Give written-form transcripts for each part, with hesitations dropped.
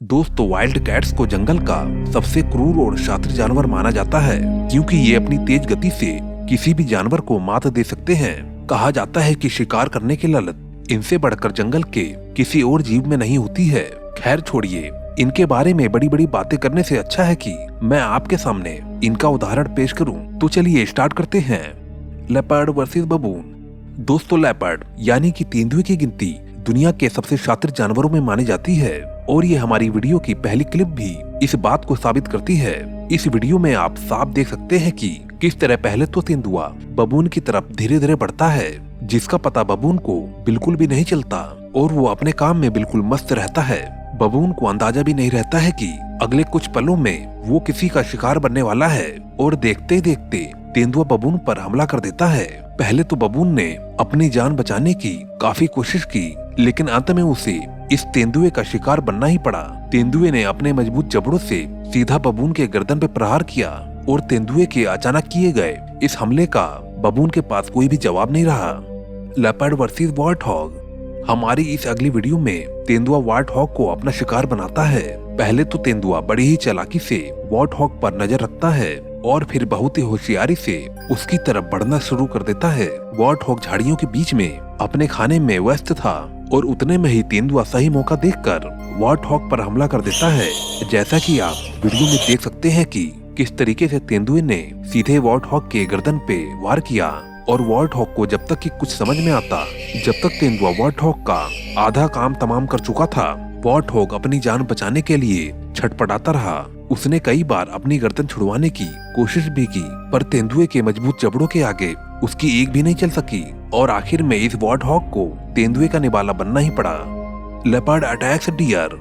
दोस्तों, wild cats को जंगल का सबसे क्रूर और शातिर जानवर माना जाता है क्योंकि ये अपनी तेज गति से किसी भी जानवर को मात दे सकते हैं। कहा जाता है कि शिकार करने की ललक इनसे बढ़कर जंगल के किसी और जीव में नहीं होती है। खैर छोड़िए, इनके बारे में बड़ी बड़ी बातें करने से अच्छा है कि मैं आपके सामने इनका उदाहरण पेश करूं। तो चलिए स्टार्ट करते हैं। Leopard versus बबून। दोस्तों, लेपर्ड यानी कि तेंदुए की गिनती दुनिया के सबसे शातिर जानवरों में मानी जाती है और ये हमारी वीडियो की पहली क्लिप भी इस बात को साबित करती है। इस वीडियो में आप साफ देख सकते हैं कि किस तरह पहले तो तेंदुआ बबून की तरफ धीरे धीरे बढ़ता है, जिसका पता बबून को बिल्कुल भी नहीं चलता और वो अपने काम में बिल्कुल मस्त रहता है। बबून को अंदाजा भी नहीं रहता है कि अगले कुछ पलों में वो किसी का शिकार बनने वाला है और देखते ही देखते तेंदुआ बबून पर हमला कर देता है। पहले तो बबून ने अपनी जान बचाने की काफी कोशिश की, लेकिन अंत में उसे इस तेंदुए का शिकार बनना ही पड़ा। तेंदुए ने अपने मजबूत जबड़ों से सीधा बबून के गर्दन पे प्रहार किया और तेंदुए के अचानक किए गए इस हमले का बबून के पास कोई भी जवाब नहीं रहा। Leopard versus warthog. हमारी इस अगली वीडियो में तेंदुआ वार्टहॉग को अपना शिकार बनाता है। पहले तो तेंदुआ बड़ी ही चालाकी से वार्टहॉग पर नजर रखता है और फिर बहुत ही होशियारी से उसकी तरफ बढ़ना शुरू कर देता है। वार्टहॉग झाड़ियों के बीच में अपने खाने में व्यस्त था और उतने में ही तेंदुआ सही मौका देखकर वार्टहॉग पर हमला कर देता है। जैसा कि आप वीडियो में देख सकते हैं कि किस तरीके से तेंदुए ने सीधे वार्टहॉग के गर्दन पे वार किया और वार्टहॉग को जब तक कि कुछ समझ में आता, जब तक तेंदुआ वार्टहॉग का आधा काम तमाम कर चुका था, वार्टहॉग अपनी जान बचाने के लिए छटपटाता रहा। उसने कई बार अपनी गर्दन छुड़वाने की कोशिश भी की, पर तेंदुए के मजबूत जबड़ों के आगे उसकी एक भी नहीं चल सकी और आखिर में इस वार्टहॉग को तेंदुए का निवाला बनना ही पड़ा। Leopard attacks deer.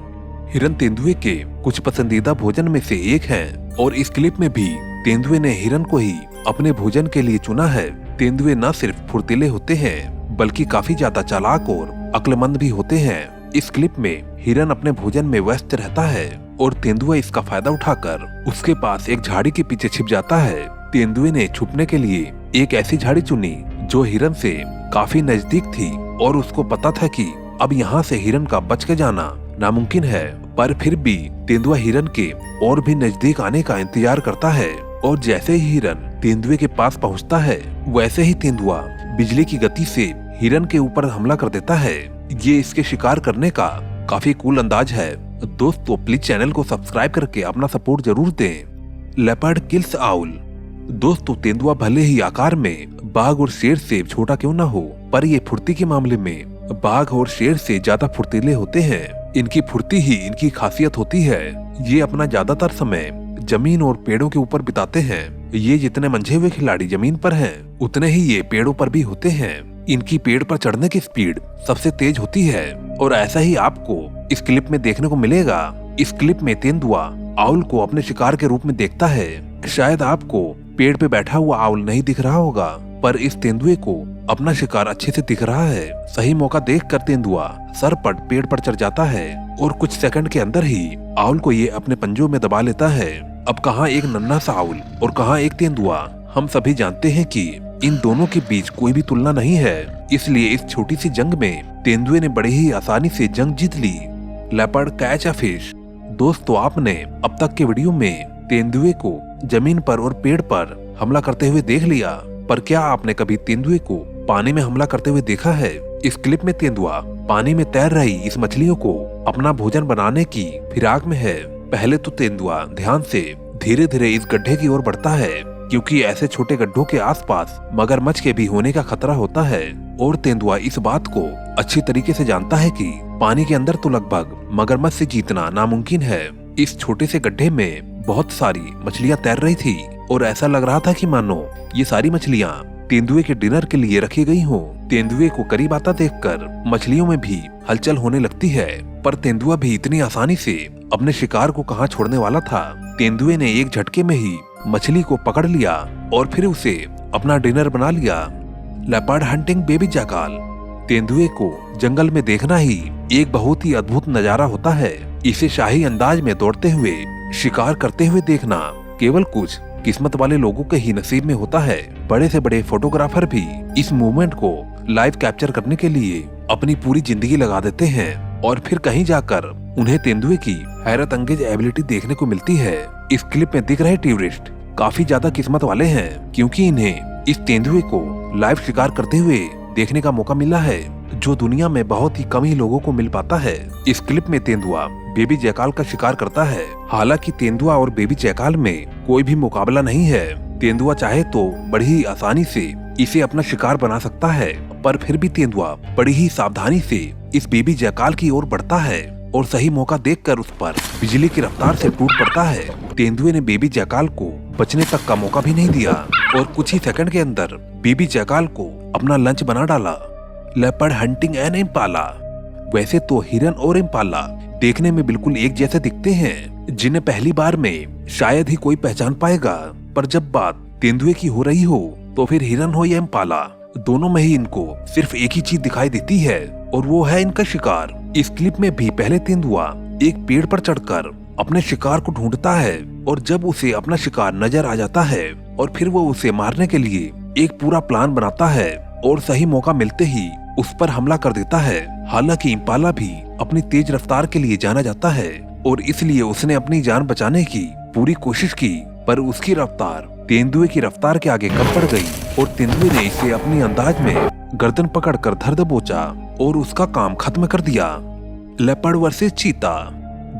हिरन तेंदुए के कुछ पसंदीदा भोजन में से एक है और इस क्लिप में भी तेंदुए ने हिरन को ही अपने भोजन के लिए चुना है। तेंदुए न सिर्फ फुर्तीले होते हैं बल्कि काफी ज्यादा चालाक और अक्लमंद भी होते हैं। इस क्लिप में हिरन अपने भोजन में व्यस्त रहता है और तेंदुआ इसका फायदा उठाकर उसके पास एक झाड़ी के पीछे छिप जाता है। तेंदुए ने छुपने के लिए एक ऐसी झाड़ी चुनी जो हिरन से काफी नजदीक थी और उसको पता था कि अब यहाँ से हिरन का बच के जाना नामुमकिन है, पर फिर भी तेंदुआ हिरन के और भी नजदीक आने का इंतजार करता है और जैसे ही हिरन तेंदुए के पास पहुँचता है, वैसे ही तेंदुआ बिजली की गति से हिरन के ऊपर हमला कर देता है। ये इसके शिकार करने का काफी कूल अंदाज है। दोस्तों, प्लीज चैनल को सब्सक्राइब करके अपना सपोर्ट जरूर दें। Leopard kills owl. दोस्तों, तेंदुआ भले ही आकार में बाघ और शेर से छोटा क्यों ना हो, पर ये फुर्ती के मामले में बाघ और शेर से ज्यादा फुर्तीले होते हैं। इनकी फुर्ती ही इनकी खासियत होती है। ये अपना ज्यादातर समय जमीन और पेड़ों के ऊपर बिताते हैं। ये जितने मंझे हुए खिलाड़ी जमीन पर हैं, उतने ही ये पेड़ों पर भी होते हैं। इनकी पेड़ पर चढ़ने की स्पीड सबसे तेज होती है और ऐसा ही आपको इस क्लिप में देखने को मिलेगा। इस क्लिप में तेंदुआ आउल को अपने शिकार के रूप में देखता है। शायद आपको पेड़ पे बैठा हुआ आउल नहीं दिख रहा होगा, पर इस तेंदुए को अपना शिकार अच्छे से दिख रहा है। सही मौका देखकर तेंदुआ सरपट पेड़ पर चढ़ जाता है और कुछ सेकंड के अंदर ही आउल को ये अपने पंजों में दबा लेता है। अब कहाँ एक नन्हा सा आउल और कहाँ एक तेंदुआ। हम सभी जानते हैं कि इन दोनों के बीच कोई भी तुलना नहीं है, इसलिए इस छोटी सी जंग में तेंदुए ने बड़ी ही आसानी से जंग जीत ली। Leopard catch a fish. दोस्तों, आपने अब तक के वीडियो में तेंदुए को जमीन पर और पेड़ पर हमला करते हुए देख लिया, पर क्या आपने कभी तेंदुए को पानी में हमला करते हुए देखा है? इस क्लिप में तेंदुआ पानी में तैर रही इस मछलियों को अपना भोजन बनाने की फिराक में है। पहले तो तेंदुआ ध्यान से धीरे धीरे इस गड्ढे की ओर बढ़ता है क्योंकि ऐसे छोटे गड्ढों के आसपास मगरमच्छ के भी होने का खतरा होता है और तेंदुआ इस बात को अच्छी तरीके से जानता है कि पानी के अंदर तो लगभग मगरमच्छ से जीतना नामुमकिन है। इस छोटे से गड्ढे में बहुत सारी मछलियां तैर रही थी और ऐसा लग रहा था कि मानो ये सारी मछलियां तेंदुए के डिनर के लिए रखी गई हों। तेंदुए को करीब आता देखकर मछलियों में भी हलचल होने लगती है, पर तेंदुआ भी इतनी आसानी से अपने शिकार को कहां छोड़ने वाला था। तेंदुए ने एक झटके में ही मछली को पकड़ लिया और फिर उसे अपना डिनर बना लिया। Leopard hunting baby jackal. तेंदुए को जंगल में देखना ही एक बहुत ही अद्भुत नजारा होता है। इसे शाही अंदाज में दौड़ते हुए शिकार करते हुए देखना केवल कुछ किस्मत वाले लोगों के ही नसीब में होता है। बड़े से बड़े फोटोग्राफर भी इस मूवमेंट को लाइव कैप्चर करने के लिए अपनी पूरी जिंदगी लगा देते हैं और फिर कहीं जाकर उन्हें तेंदुए की हैरत अंगेज एबिलिटी देखने को मिलती है। इस क्लिप में दिख रहे टूरिस्ट काफी ज्यादा किस्मत वाले हैं, क्योंकि इन्हें इस तेंदुए को लाइव शिकार करते हुए देखने का मौका मिला है, जो दुनिया में बहुत ही कम ही लोगों को मिल पाता है। इस क्लिप में तेंदुआ बेबी जैकाल का शिकार करता है। हालांकि तेंदुआ और बेबी जैकाल में कोई भी मुकाबला नहीं है। तेंदुआ चाहे तो बड़ी ही आसानी से इसे अपना शिकार बना सकता है, पर फिर भी तेंदुआ बड़ी ही सावधानी से इस बेबी जैकाल की ओर बढ़ता है और सही मौका देखकर उस पर बिजली की रफ्तार से टूट पड़ता है। तेंदुए ने बेबी जैकाल को बचने तक का मौका भी नहीं दिया और कुछ ही सेकंड के अंदर बेबी जैकाल को अपना लंच बना डाला। Leopard hunting an impala. वैसे तो हिरन और इम्पाला देखने में बिल्कुल एक जैसे दिखते हैं, जिन्हें पहली बार में शायद ही कोई पहचान पाएगा, पर जब बात तेंदुए की हो रही हो तो फिर हिरन हो या इम्पाला, दोनों में ही इनको सिर्फ एक ही चीज दिखाई देती है और वो है इनका शिकार। इस क्लिप में भी पहले तेंदुआ एक पेड़ पर चढ़कर अपने शिकार को ढूंढता है और जब उसे अपना शिकार नजर आ जाता है और फिर वो उसे मारने के लिए एक पूरा प्लान बनाता है और सही मौका मिलते ही उस पर हमला कर देता है। हालांकि इम्पाला भी अपनी तेज रफ्तार के लिए जाना जाता है और इसलिए उसने अपनी जान बचाने की पूरी कोशिश की, पर उसकी रफ्तार तेंदुए की रफ्तार के आगे कम पड़ गई और तेंदुए ने इसे अपनी अंदाज में गर्दन पकड़कर धर दबोचा और उसका काम खत्म कर दिया। लेपर्ड वर्सेस चीता।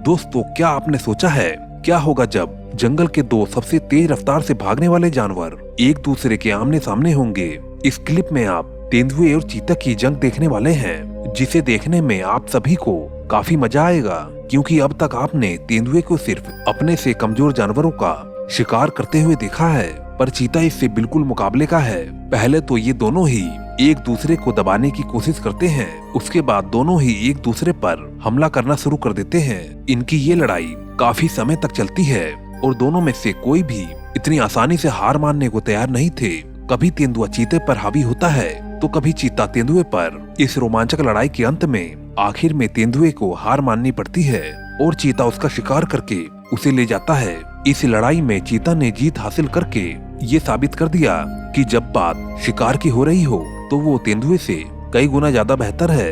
दोस्तों, क्या आपने सोचा है क्या होगा जब जंगल के दो सबसे तेज रफ्तार से भागने वाले जानवर एक दूसरे के आमने सामने होंगे? इस क्लिप में आप तेंदुए और चीता की जंग देखने वाले हैं, जिसे देखने में आप सभी को काफी मजा आएगा, क्योंकि अब तक आपने तेंदुए को सिर्फ अपने से कमजोर जानवरों का शिकार करते हुए देखा है, पर चीता इससे बिल्कुल मुकाबले का है। पहले तो ये दोनों ही एक दूसरे को दबाने की कोशिश करते हैं, उसके बाद दोनों ही एक दूसरे पर हमला करना शुरू कर देते हैं। इनकी ये लड़ाई काफी समय तक चलती है और दोनों में से कोई भी इतनी आसानी से हार मानने को तैयार नहीं थे। कभी तेंदुआ चीते पर हावी होता है तो कभी चीता तेंदुए पर। इस रोमांचक लड़ाई के अंत में आखिर में तेंदुए को हार माननी पड़ती है और चीता उसका शिकार करके उसे ले जाता है। इस लड़ाई में चीता ने जीत हासिल करके ये साबित कर दिया कि जब बात शिकार की हो रही हो तो वो तेंदुए से कई गुना ज्यादा बेहतर है।